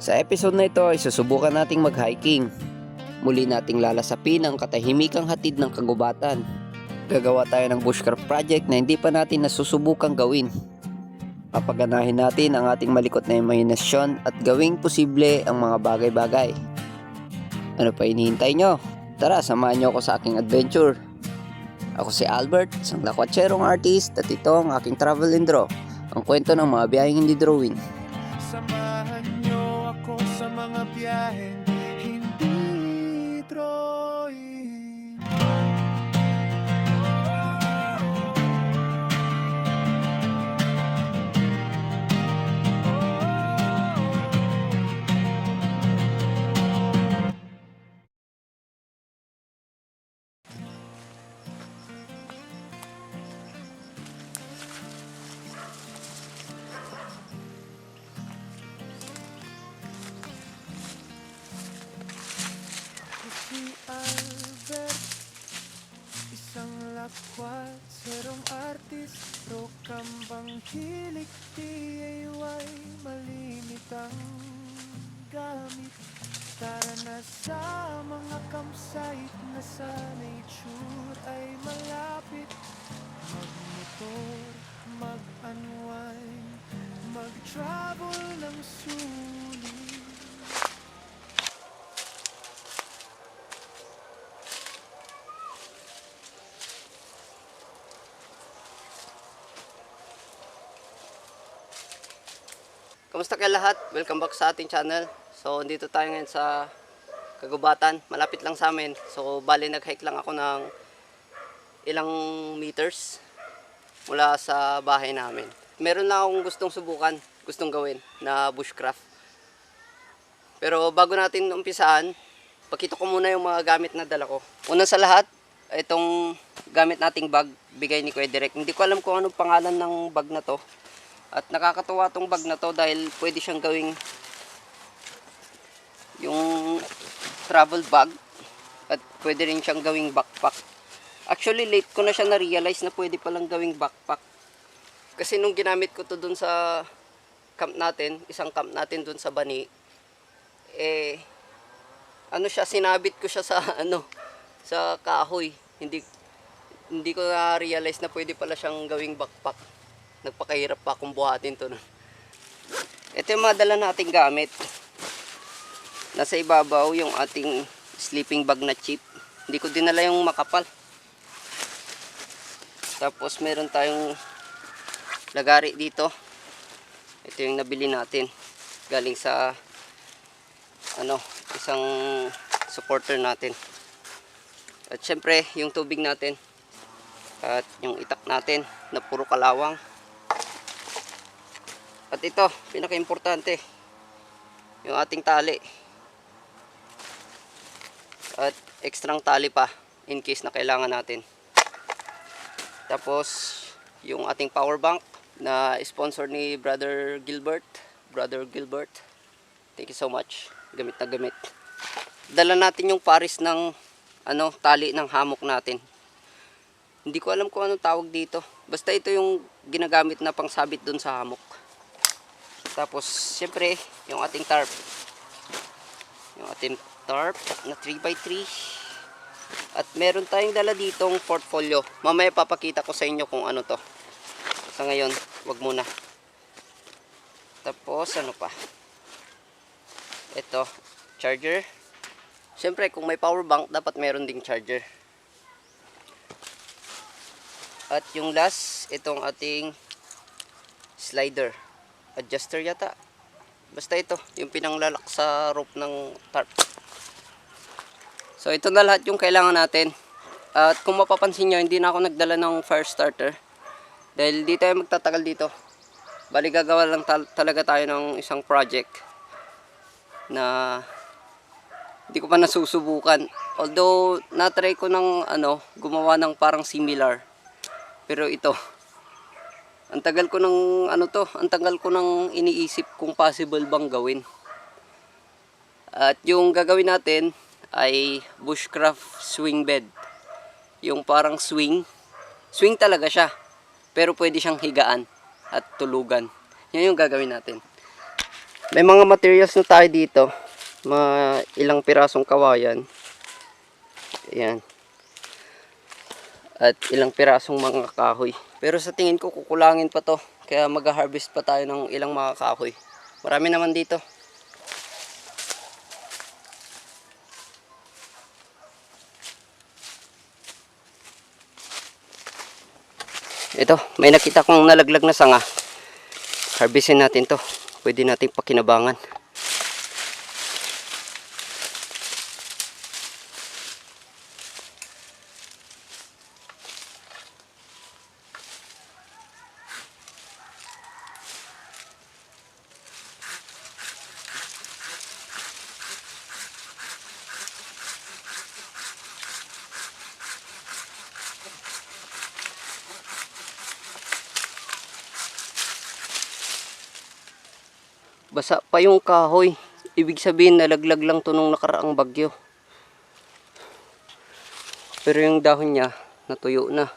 Sa episode na ito ay susubukan nating mag-hiking. Muli nating lalasapin ang katahimikang hatid ng kagubatan. Gagawa tayo ng bushcraft project na hindi pa natin nasusubukang gawin. Papaganahin natin ang ating malikot na imahinasyon at gawing posible ang mga bagay-bagay. Ano pa hinihintay nyo? Tara, samahan nyo ako sa aking adventure. Ako si Albert, isang lakwatserong artist at ito ang aking travel and draw, ang kwento ng mga biyaheng hindi drawing. Samahan niyo ako sa mga biyaheng hindi drawing. Si Albert, isang lakwat, serong artist, kambang hilig DIY, malimit ang gamit. Tara na sa mga campsite na sa nature ay malapit. Mag-motor, mag-unwind, mag-travel ng sulit. Kamusta kayo lahat? Welcome back sa ating channel. So, dito tayo ngayon sa kagubatan. Malapit lang sa amin. So, bali nag-hike lang ako ng ilang meters mula sa bahay namin. Meron na akong gustong subukan, gustong gawin na bushcraft. Pero bago natin umpisaan, pakita ko muna yung mga gamit na dala ko. Una sa lahat, itong gamit nating bag, bigay ni Kuya Direk. Hindi ko alam kung anong pangalan ng bag na to. At nakakatuwa tong bag na to dahil pwede siyang gawing yung travel bag at pwede rin siyang gawing backpack. Actually, late ko na siya na-realize na pwede palang gawing backpack. Kasi nung ginamit ko to dun sa camp natin, isang camp natin dun sa Bani, sinabit ko siya sa sa kahoy. Hindi ko na-realize na pwede pala siyang gawing backpack. Nagpakahirap pa akong buhatin to. Ito yung mga dala nating gamit. Nasa ibabaw yung ating sleeping bag na cheap. Hindi ko dinala yung makapal. Tapos meron tayong lagari dito. Ito yung nabili natin. Galing sa isang supporter natin. At syempre yung tubig natin. At yung itak natin na puro kalawang. At ito, pinaka-importante, yung ating tali. At ekstrang tali pa in case na kailangan natin. Tapos, yung ating power bank na sponsor ni Brother Gilbert. Thank you so much. Gamit na gamit. Dala natin yung paris ng tali ng hammock natin. Hindi ko alam kung anong tawag dito. Basta ito yung ginagamit na pangsabit dun sa hammock. Tapos, siyempre, yung ating tarp. Yung ating tarp na 3x3. At meron tayong dala ditong portfolio. Mamaya papakita ko sa inyo kung ano to. Sa ngayon, wag muna. Tapos, ano pa? Ito, charger. Siyempre, kung may power bank, dapat meron ding charger. At yung last, itong ating slider. Adjuster yata. Basta ito, yung pinanglalak sa rope ng tarp. So ito na lahat yung kailangan natin. At kung mapapansin nyo, hindi na ako nagdala ng fire starter. Dahil di tayo magtatagal dito. Bali gagawa lang talaga tayo ng isang project na hindi ko pa nasusubukan. Although na-try ko ng gumawa ng parang similar. Pero ito, ang tagal ko ng iniisip kung possible bang gawin. At yung gagawin natin ay bushcraft swing bed. Yung parang swing talaga siya. Pero pwede siyang higaan at tulugan. Yan yung gagawin natin. May mga materials na tayo dito. Mga ilang pirasong kawayan. Ayan. At ilang pirasong mga kahoy. Pero sa tingin ko kukulangin pa to. Kaya mag-harvest pa tayo ng ilang mga kahoy. Marami naman dito. Ito, may nakita kong nalaglag na sanga. Harvestin natin to. Pwede nating pakinabangan. Basa pa yung kahoy. Ibig sabihin nalaglag lang to nung nakaraang bagyo. Pero yung dahon niya natuyo na.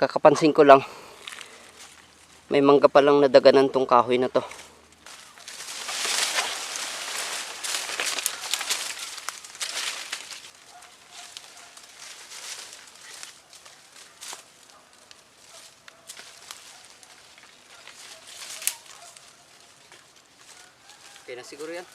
Kakapansin ko lang, may mangga pa lang nadaganan tong kahoy na to. Okay na siguro yan.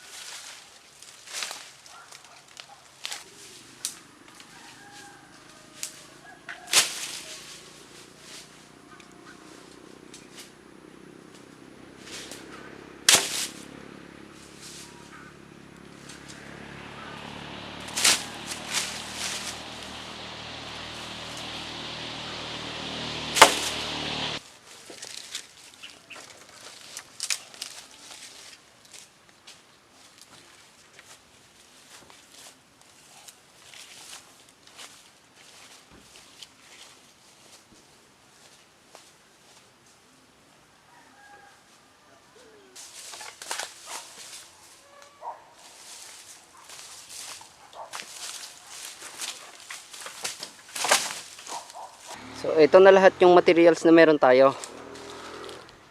So ito na lahat yung materials na meron tayo.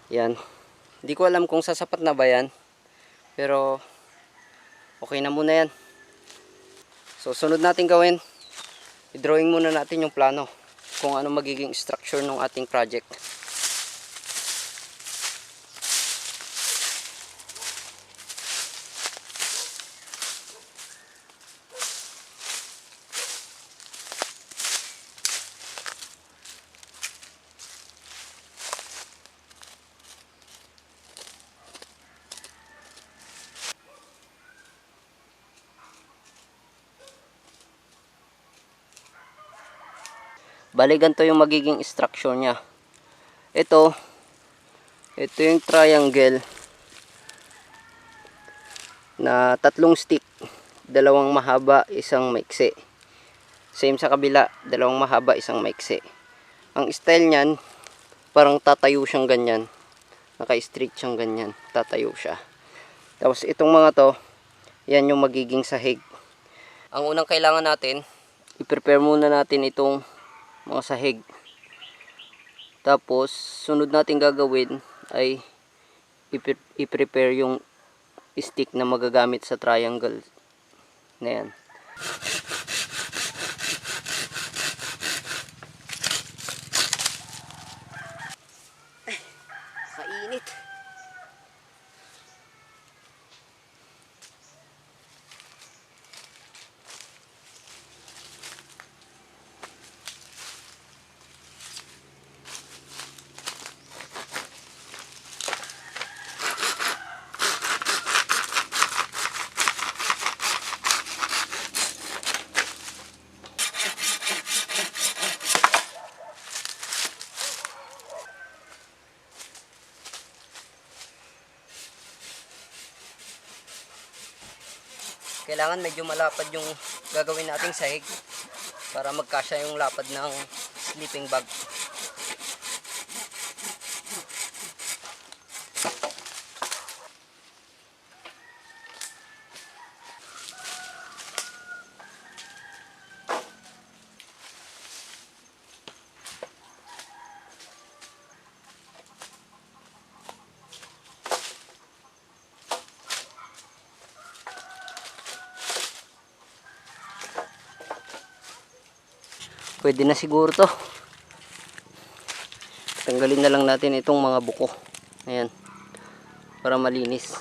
Yan. Hindi ko alam kung sasapat na ba yan. Pero okay na muna yan. So sunod natin gawin, i-drawing muna natin yung plano kung ano magiging structure ng ating project. Bali ganito yung magiging structure niya. Ito yung triangle na tatlong stick, dalawang mahaba, isang maiksi. Same sa kabila, dalawang mahaba, isang maiksi. Ang style niyan, parang tatayo siyang ganyan. Naka-straight siyang ganyan, tatayo siya. Tapos itong mga to, yan yung magiging sahig. Ang unang kailangan natin, i-prepare muna natin itong mga sahig. Tapos sunod natin gagawin ay i-prepare yung stick na magagamit sa triangle na yan. Kainit. Kailangan medyo malapad yung gagawin nating sahig para magkasya yung lapad ng sleeping bag. Pwede na siguro to. Tanggalin na lang natin itong mga buko. Ayan. Para malinis.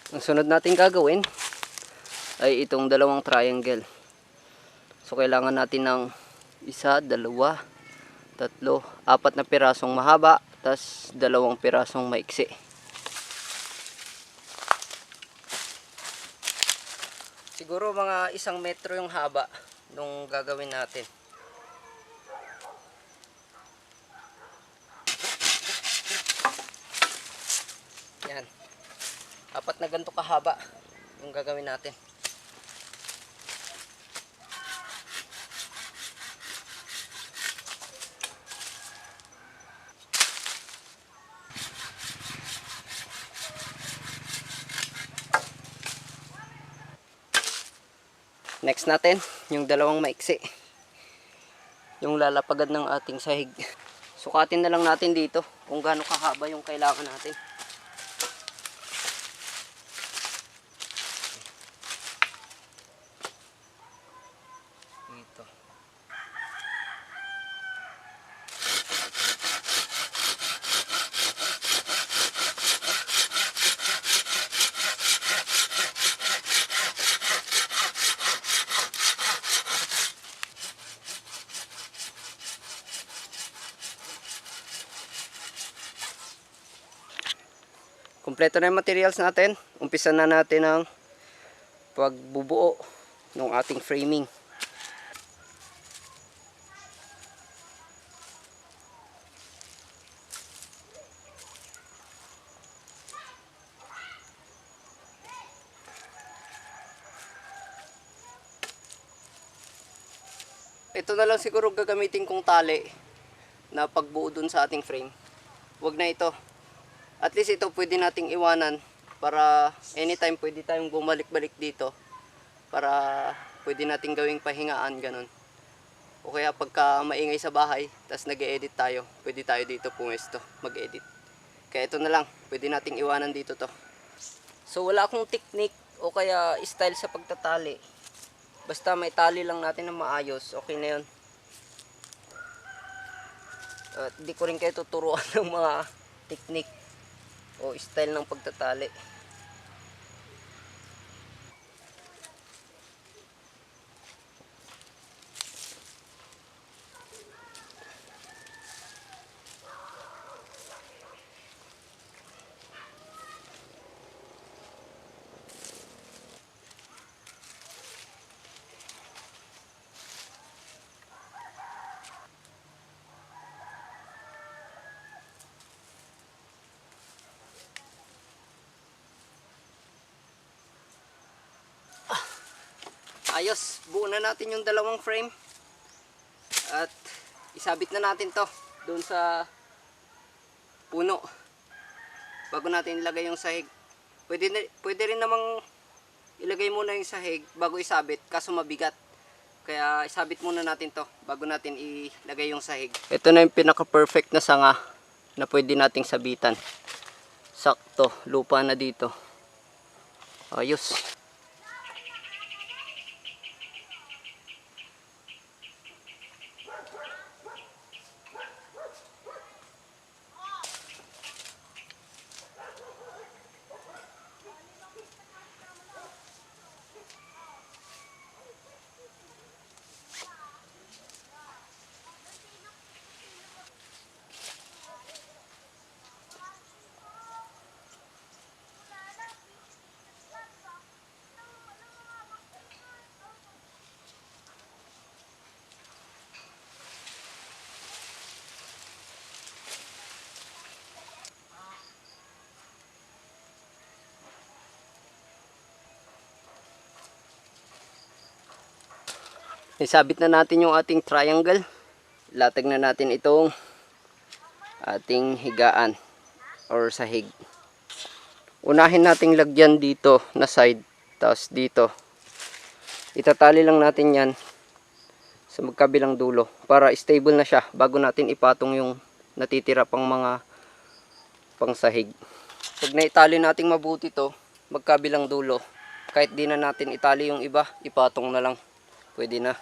Ang sunod natin gagawin ay itong dalawang triangle. So kailangan natin ng isa, dalawa, tatlo, apat na pirasong mahaba, tas dalawang pirasong maiksi. Siguro mga 1 metro yung haba nung gagawin natin. Yan. Apat na ganito kahaba yung gagawin natin. Next natin, yung dalawang maiksi. Yung lalapagan ng ating sahig. Sukatin na lang natin dito kung gaano kahaba yung kailangan natin. Dito. Kompleto na yung materials natin. Umpisa na natin ang pagbubuo ng ating framing. Ito na lang siguro gagamitin kong tali na pagbuo dun sa ating frame. Wag na ito. At least ito pwede nating iwanan para anytime pwede tayong bumalik-balik dito para pwede nating gawing pahingaan, ganun. O kaya pagka maingay sa bahay tas nag-e-edit tayo, pwede tayo dito pumesto mag-edit. Kaya ito na lang, pwede nating iwanan dito to. So wala akong technique o kaya style sa pagtatali. Basta may tali lang natin na maayos, okay na yun. At di ko rin kayo tuturuan ng mga technique o style ng pagtatali. Ayos, buo na natin yung dalawang frame. At isabit na natin to doon sa puno. Bago natin ilagay yung sahig. Pwede rin namang ilagay muna yung sahig bago isabit, kaso mabigat. Kaya isabit muna natin to bago natin ilagay yung sahig. Ito na yung pinaka-perfect na sanga na pwede nating sabitan. Sakto, lupa na dito. Ayos. Isabit na natin yung ating triangle. Latag na natin itong ating higaan or sahig. Unahin nating lagyan dito na side, tapos dito. Itatali lang natin yan sa magkabilang dulo para stable na siya bago natin ipatong yung natitira pang mga pangsahig. Pag naitali nating mabuti to, magkabilang dulo, kahit di na natin itali yung iba, ipatong na lang. Pwede na.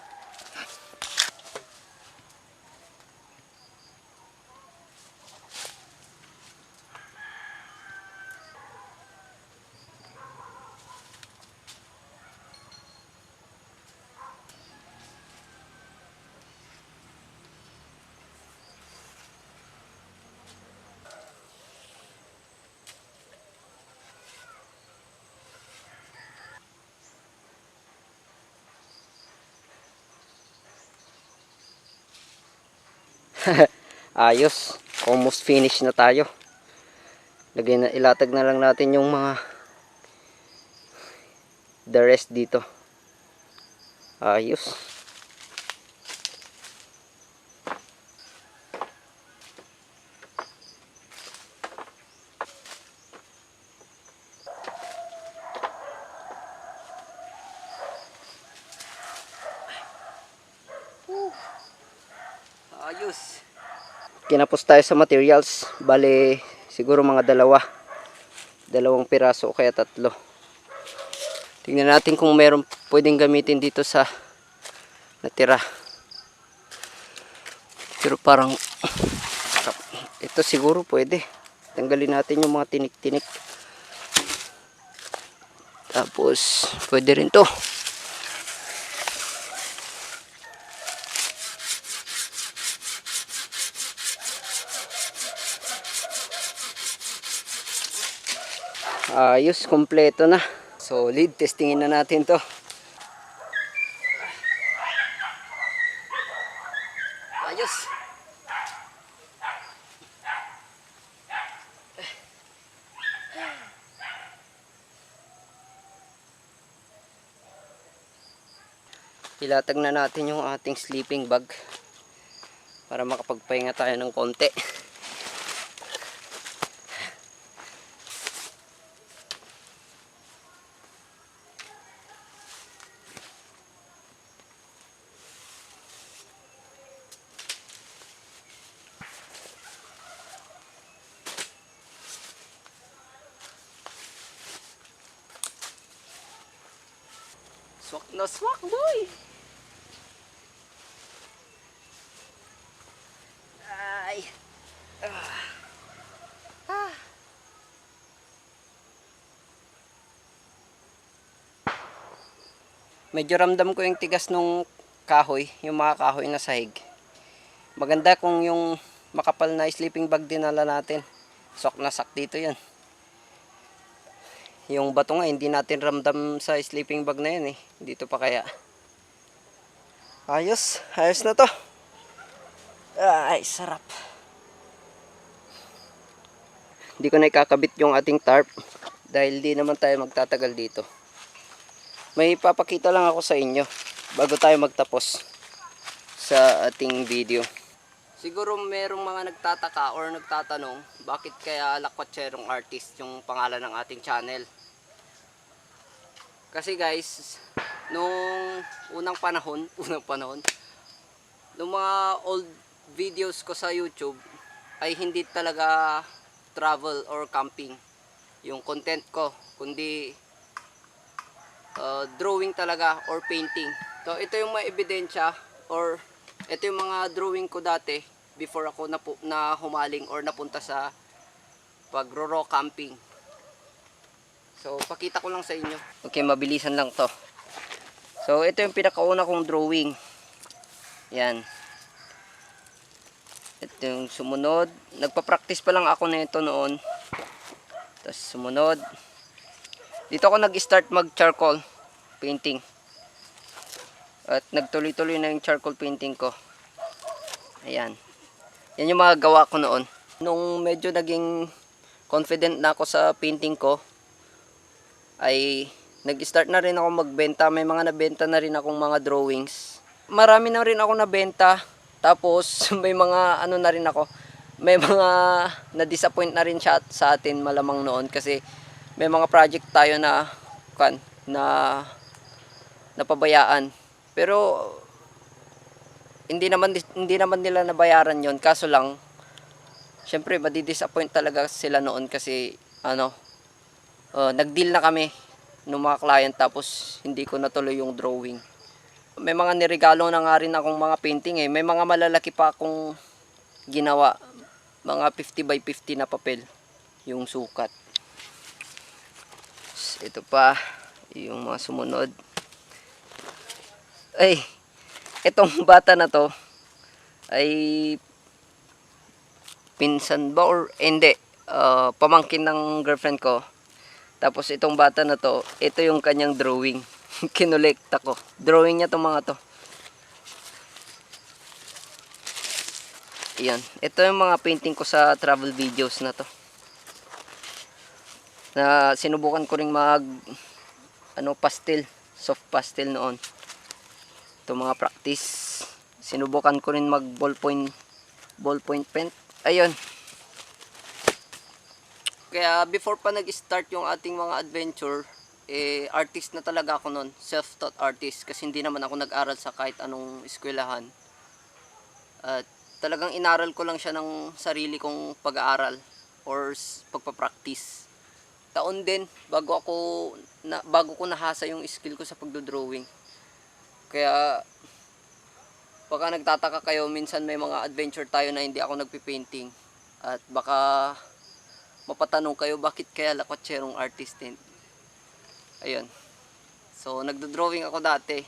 Ayos, almost finish na tayo. Ilatag na lang natin yung mga the rest dito. Ayos. Ayos. Kinapos tayo sa materials. Bale, siguro mga dalawang piraso o kaya tatlo. Tingnan natin kung meron pwedeng gamitin dito sa natira. Pero parang ito siguro pwede. Tanggalin natin yung mga tinik-tinik. Tapos pwede rin to. Ayos, kompleto na. Solid, testingin na natin to. Ayos. Ilatag na natin yung ating sleeping bag para makapagpahinga tayo ng konti. Swak na swak, boy! Ay! Medyo ramdam ko yung tigas nung kahoy, yung mga kahoy na sahig. Maganda kung yung makapal na sleeping bag dinala natin. Sok na sak dito yan. Yung bato nga, hindi natin ramdam sa sleeping bag na yun eh. Dito pa kaya. Ayos, ayos na to. Ay, sarap. Hindi ko na ikakabit yung ating tarp dahil di naman tayo magtatagal dito. May papakita lang ako sa inyo bago tayo magtapos sa ating video. Siguro merong mga nagtataka or nagtatanong bakit kaya Lakwatserong Artist yung pangalan ng ating channel. Kasi guys, nung unang panahon, nung mga old videos ko sa YouTube ay hindi talaga travel or camping yung content ko, kundi drawing talaga or painting. So ito yung mga ebidensya or ito yung mga drawing ko dati before ako na humaling or napunta sa pagro-raw camping. So pakita ko lang sa inyo. Okay, mabilisan lang to. So ito yung pinakauna kong drawing. Yan. Ito yung sumunod. Nagpa-practice pa lang ako nito noon. Tapos sumunod. Dito ako nag-start mag-charcoal painting. At nagtuloy-tuloy na yung charcoal painting ko. Ayan. Yan yung mga gawa ko noon. Nung medyo naging confident na ako sa painting ko, ay nag-start na rin ako magbenta. May mga nabenta na rin akong mga drawings. marami na rin ako nabenta. Tapos may mga ano na rin ako. May mga na-disappoint na rin siya sa atin malamang noon kasi may mga project tayo na napabayaan. Pero hindi naman nila nabayaran 'yon. Kaso lang syempre madi-disappoint talaga sila noon kasi nag-deal na kami ng mga client tapos hindi ko natuloy yung drawing. May mga niregalo na nga rin akong mga painting eh. May mga malalaki pa akong ginawa. Mga 50 by 50 na papel yung sukat. Ito pa yung mga sumunod. Ay, itong bata na to ay pinsan ba or hindi, pamangkin ng girlfriend ko. Tapos itong bata na to, ito yung kanyang drawing. Kinolekta ko. Drawing niya itong mga to. Ayan. Ito yung mga painting ko sa travel videos na to. Na sinubukan ko ring pastel. Soft pastel noon. Ito mga practice. Sinubukan ko rin mag ballpoint pen. Ayun. Kaya before pa nag-start yung ating mga adventure, artist na talaga ako noon, self-taught artist kasi hindi naman ako nag-aral sa kahit anong eskwelahan. At talagang inaral ko lang siya ng sarili kong pag-aaral or pagpa-practice. Taon din bago ko nahasa yung skill ko sa pagdo-drawing. Kaya baka nagtataka kayo, minsan may mga adventure tayo na hindi ako nagpi-painting at baka mapatanong kayo bakit kaya lakotserong artist din. Ayun. So, nagdo-drawing ako dati.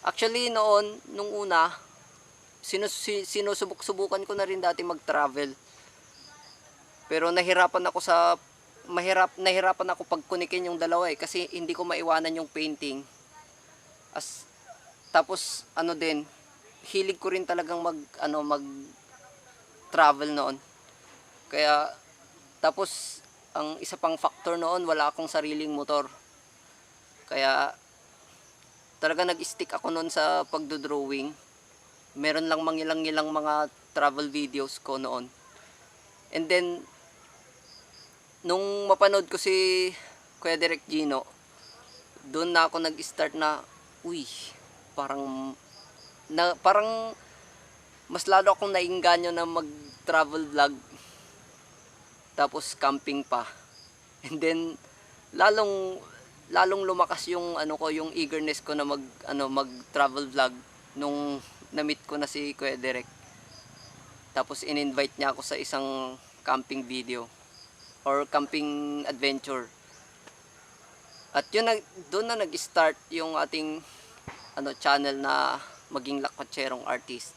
Actually, nung una, sinusubok-subukan ko na rin dati mag-travel. Pero nahirapan ako pag kunikin yung dalawa eh. Kasi hindi ko maiwanan yung painting. Tapos, hilig ko rin talagang mag-travel noon. Kaya, tapos, ang isa pang factor noon, wala akong sariling motor. Kaya talaga nag-stick ako noon sa pagdo-drawing. Meron lang mangilang-ilang mga travel videos ko noon. And then nung mapanood ko si Kuya Direk Gino, doon na ako nag-start na parang mas lalo akong nainganyo na mag-travel vlog. Tapos camping pa. And then lalong lumakas yung yung eagerness ko na mag-travel vlog nung na-meet ko na si Kuya Direk. Tapos in-invite niya ako sa isang camping video or camping adventure. At yun doon na nag-start yung ating channel na maging lakotserong artist.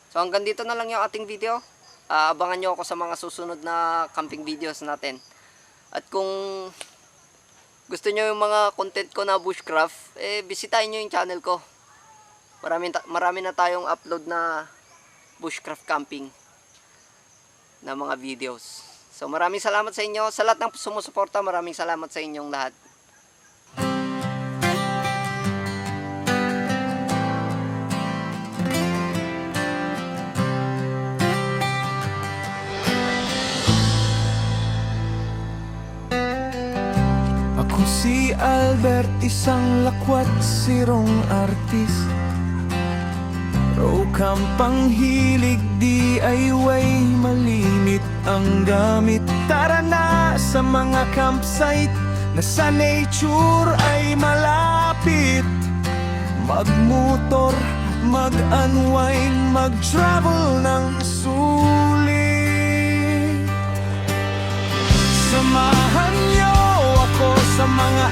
So hanggang dito na lang yung ating video. Abangan nyo ako sa mga susunod na camping videos natin. At kung gusto nyo yung mga content ko na bushcraft, bisitahin nyo yung channel ko. Marami na tayong upload na bushcraft camping na mga videos. So maraming salamat sa inyo. Sa lahat ng sumusuporta, maraming salamat sa inyong lahat. Ako si Albert, isang lakwat sirong artist. Rokam panghilig, DIY, malimit ang gamit. Tara na sa mga campsite na sa nature ay malapit. Magmotor, mag-unwind, mag-travel ng sulit. Samahan niyo ako sa mga